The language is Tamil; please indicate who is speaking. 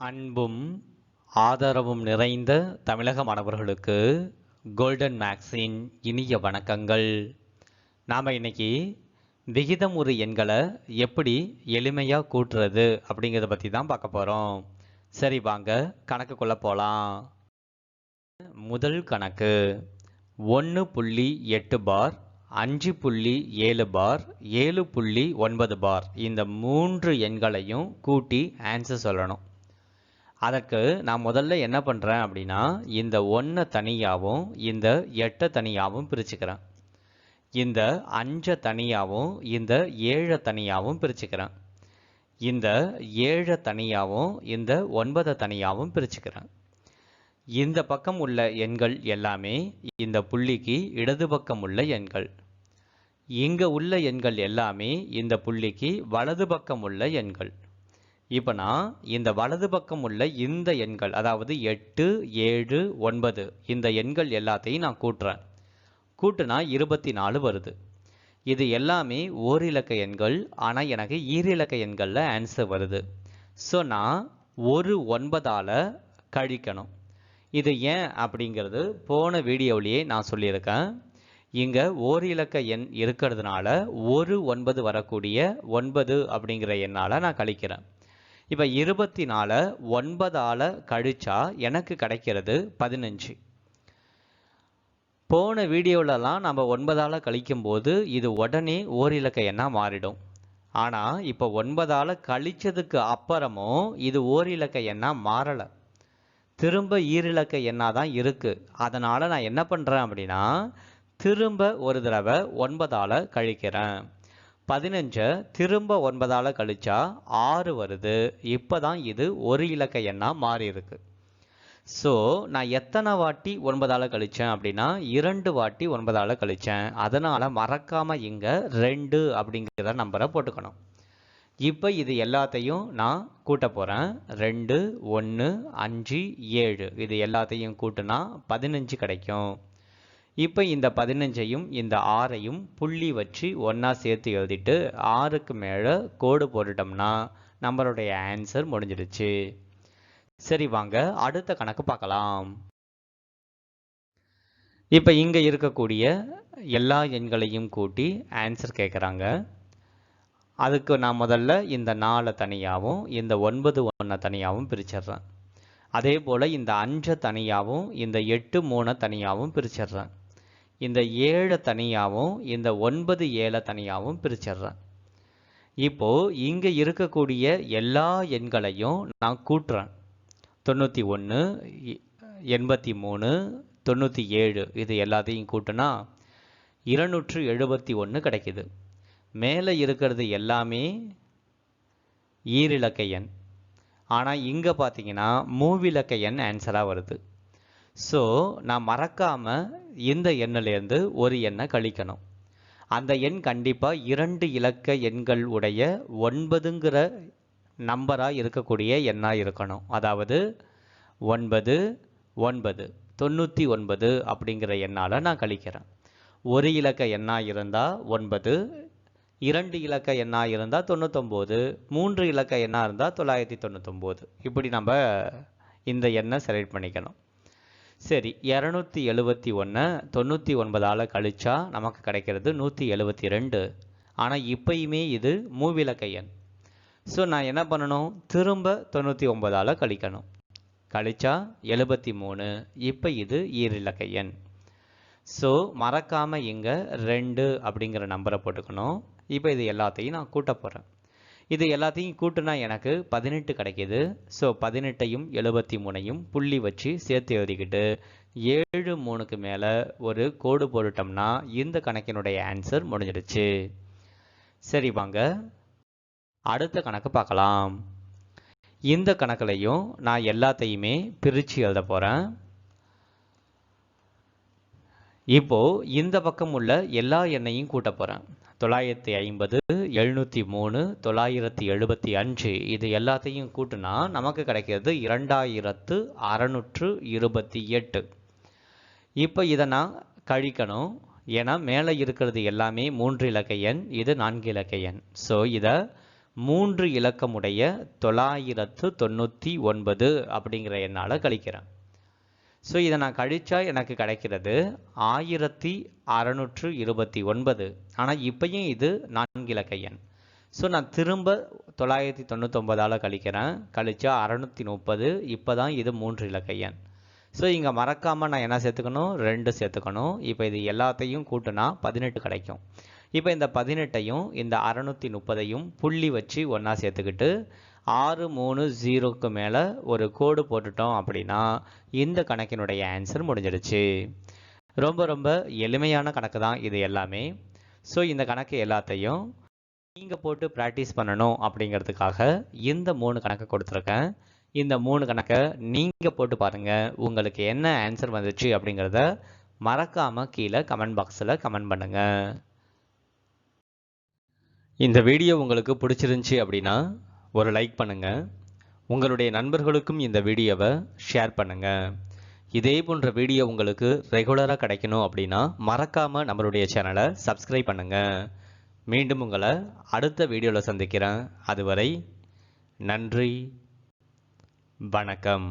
Speaker 1: அன்பும் ஆதரவும் நிறைந்த தமிழக மாணவர்களுக்கு கோல்டன் மேக்ஸின் இனிய வணக்கங்கள். நாம் இன்னைக்கு விகிதமுறு எண்களை எப்படி எளிமையாக கூட்டுறது அப்படிங்கிறத பற்றி தான் பார்க்க போகிறோம். சரி, வாங்க கணக்குக்குள்ளே போகலாம். முதல் கணக்கு 1.8 பார், 5.7 பார், 7.9 பார், இந்த மூன்று எண்களையும் கூட்டி ஆன்சர் சொல்லணும். அதற்கு நான் முதல்ல என்ன பண்ணுறேன் அப்படின்னா, இந்த 1 தனியாகவும் இந்த 8 தனியாகவும் பிரிச்சுக்கிறேன். இந்த 5 தனியாகவும் இந்த 7 தனியாகவும் பிரிச்சுக்கிறேன். இந்த 7 தனியாகவும் இந்த 9 தனியாகவும் பிரிச்சுக்கிறேன். இந்த பக்கம் உள்ள எண்கள் எல்லாமே இந்த புள்ளிக்கு இடது பக்கம் உள்ள எண்கள். இங்கே உள்ள எண்கள் எல்லாமே இந்த புள்ளிக்கு வலது பக்கம் உள்ள எண்கள். இப்போ நான் இந்த வலது பக்கம் உள்ள இந்த எண்கள், அதாவது 8, 7, 9 இந்த எண்கள் எல்லாத்தையும் நான் கூட்டுறேன். கூட்டுனா 24 வருது. இது எல்லாமே ஓரிலக்க எண்கள், ஆனால் எனக்கு ஈரிலக்க எண்களில் ஆன்சர் வருது. ஸோ நான் ஒரு 9ஆல் கழிக்கணும். இது ஏன் அப்படிங்கிறது போன வீடியோவிலேயே நான் சொல்லியிருக்கேன். இங்கே ஓரிலக்க எண் இருக்கிறதுனால ஒரு 9 வரக்கூடிய 9 அப்படிங்கிற எண்ணால் நான் கழிக்கிறேன். இப்போ 24 9ஆல் கழிச்சா எனக்கு கிடைக்கிறது 15. போன வீடியோவிலலாம் நம்ம 9ஆல் கழிக்கும்போது இது உடனே ஓரிலக்க எண்ணாக மாறிடும். ஆனால் இப்போ 9ஆல் கழிச்சதுக்கு அப்புறமும் இது ஓரிலக்க எண்ணாக மாறலை, திரும்ப ஈரிலக்க எண்ணாக தான் இருக்குது. அதனால் நான் என்ன பண்ணுறேன் அப்படின்னா, திரும்ப ஒரு தடவை 9ஆல் கழிக்கிறேன். 15 திரும்ப 9ஆல் கழிச்சா 6 வருது. இப்போ தான் இது ஒரு இலக்க எண்ணாக மாறி இருக்கு. ஸோ நான் எத்தனை வாட்டி 9ஆல் கழித்தேன் அப்படின்னா 2 வாட்டி 9ஆல் கழித்தேன். அதனால் மறக்காமல் இங்கே 2 அப்படிங்கிற நம்பரை போட்டுக்கணும். இப்போ இது எல்லாத்தையும் நான் கூட்ட போகிறேன். 2, 1, 5, 7 இது எல்லாத்தையும் கூட்டினா 15 கிடைக்கும். இப்போ இந்த 15ஐயும் இந்த 6ஐயும் புள்ளி வச்சு ஒன்றா சேர்த்து எழுதிட்டு 6க்கு மேலே கோடு போட்டுட்டோம்னா நம்மளுடைய ஆன்சர் முடிஞ்சிடுச்சு. சரி, வாங்க அடுத்த கணக்கு பார்க்கலாம். இப்போ இங்கே இருக்கக்கூடிய எல்லா எண்களையும் கூட்டி ஆன்சர் கேட்குறாங்க. அதுக்கு நான் முதல்ல இந்த 4 தனியாகவும் இந்த 9 1 தனியாகவும் பிரிச்சிடுறேன். அதே போல் இந்த 5 தனியாகவும் இந்த 8 3 தனியாகவும் பிரிச்சிடுறேன். இந்த 7 தனியாகவும் இந்த 9 7 தனியாகவும் பிரிச்சிடுறேன். இப்போது இங்கே இருக்கக்கூடிய எல்லா எண்களையும் நான் கூட்டுறேன். 91, 83, 97 இது எல்லாத்தையும் கூட்டினா 271 கிடைக்குது. மேலே இருக்கிறது எல்லாமே ஈரிலக்க எண், ஆனால் இங்கே பார்த்தீங்கன்னா மூவிலக்க எண் ஆன்சராக வருது. ஸோ நான் மறக்காமல் இந்த எண்ணிலேருந்து ஒரு எண்ணை கழிக்கணும். அந்த எண் கண்டிப்பாக 2 இலக்க எண்கள் உடைய 9ங்கிற நம்பராக இருக்கக்கூடிய எண்ணாக இருக்கணும். அதாவது 9 9 99 அப்படிங்கிற எண்ணால் நான் கழிக்கிறேன். ஒரு இலக்க எண்ணாக இருந்தால் 9, 2 இலக்க எண்ணாக இருந்தால் 99, 3 இலக்க எண்ணாக இருந்தால் 999. இப்படி நம்ம இந்த எண்ணை செலக்ட் பண்ணிக்கணும். சரி, 271 99ஆல் கழிச்சா நமக்கு கிடைக்கிறது 172. ஆனால் இப்பயுமே இது மூவிலக்க எண். ஸோ நான் என்ன பண்ணணும், திரும்ப 99ஆல் கழிக்கணும். கழிச்சா 73. இப்போ இது ஈரிலக்க எண். ஸோ மறக்காமல் இங்கே 2 அப்படிங்கிற நம்பரை போட்டுக்கணும். இப்போ இது எல்லாத்தையும் நான் கூட்ட போகிறேன். இது எல்லாத்தையும் கூட்டுனா எனக்கு 18 கிடைக்கிது. ஸோ 18ஐயும் 73ஐயும் புள்ளி வச்சு சேர்த்து எழுதிக்கிட்டு 7 3க்கு மேலே ஒரு கோடு போட்டுட்டோம்னா இந்த கணக்கினுடைய ஆன்சர் முடிஞ்சிடுச்சு. சரி, வாங்க அடுத்த கணக்கு பார்க்கலாம். இந்த கணக்குலையும் நான் எல்லாத்தையுமே பிரித்து எழுத போகிறேன். இப்போது இந்த பக்கம் உள்ள எல்லா எண்ணையும் கூட்ட போகிறேன். 950, 703, 975 இது எல்லாத்தையும் கூட்டினா நமக்கு கிடைக்கிறது 2628. இப்போ இதை நான் கழிக்கணும். ஏன்னா மேலே இருக்கிறது எல்லாமே 3 இலக்க எண், இது 4 இலக்க எண். ஸோ இதை 3 இலக்கமுடைய 999 அப்படிங்கிற எண்ணால் கழிக்கிறேன். ஸோ இதை நான் கழிச்சா எனக்கு கிடைக்கிறது 1629. ஆனால் இப்பயும் இது 4 இலக்க எண். ஸோ நான் திரும்ப 999ஆல் கழிக்கிறேன். கழிச்சா 630. இப்போ தான் இது 3 இலக்க எண். ஸோ இங்கே மறக்காமல் நான் என்ன சேர்த்துக்கணும்? 2 சேர்த்துக்கணும். இப்போ இது எல்லாத்தையும் கூட்டினா 18 கிடைக்கும். இப்போ இந்த 18ஐயும் இந்த 630ஐயும் புள்ளி வச்சு ஒன்றா சேர்த்துக்கிட்டு 630க்கு மேலே ஒரு கோடு போட்டுட்டோம் அப்படின்னா இந்த கணக்கினுடைய ஆன்சர் முடிஞ்சிடுச்சு. ரொம்ப ரொம்ப எளிமையான கணக்கு தான் இது எல்லாமே. ஸோ இந்த கணக்கு எல்லாத்தையும் நீங்கள் போட்டு ப்ராக்டிஸ் பண்ணணும் அப்படிங்கிறதுக்காக இந்த 3 கணக்கை கொடுத்துருக்கேன். இந்த 3 கணக்கை நீங்கள் போட்டு பாருங்கள். உங்களுக்கு என்ன ஆன்சர் வந்துச்சு அப்படிங்கிறத மறக்காமல் கீழே கமெண்ட் பாக்ஸில் கமெண்ட் பண்ணுங்கள். இந்த வீடியோ உங்களுக்கு பிடிச்சிருந்துச்சி அப்படின்னா ஒரு லைக் பண்ணுங்கள். உங்களுடைய நண்பர்களுக்கும் இந்த வீடியோவை ஷேர் பண்ணுங்கள். இதே போன்ற வீடியோ உங்களுக்கு ரெகுலராக கிடைக்கணும் அப்படின்னா மறக்காமல் நம்மளுடைய சேனலை சப்ஸ்கிரைப் பண்ணுங்கள். மீண்டும் உங்களை அடுத்த வீடியோவில் சந்திக்கிறேன். அதுவரை நன்றி, வணக்கம்.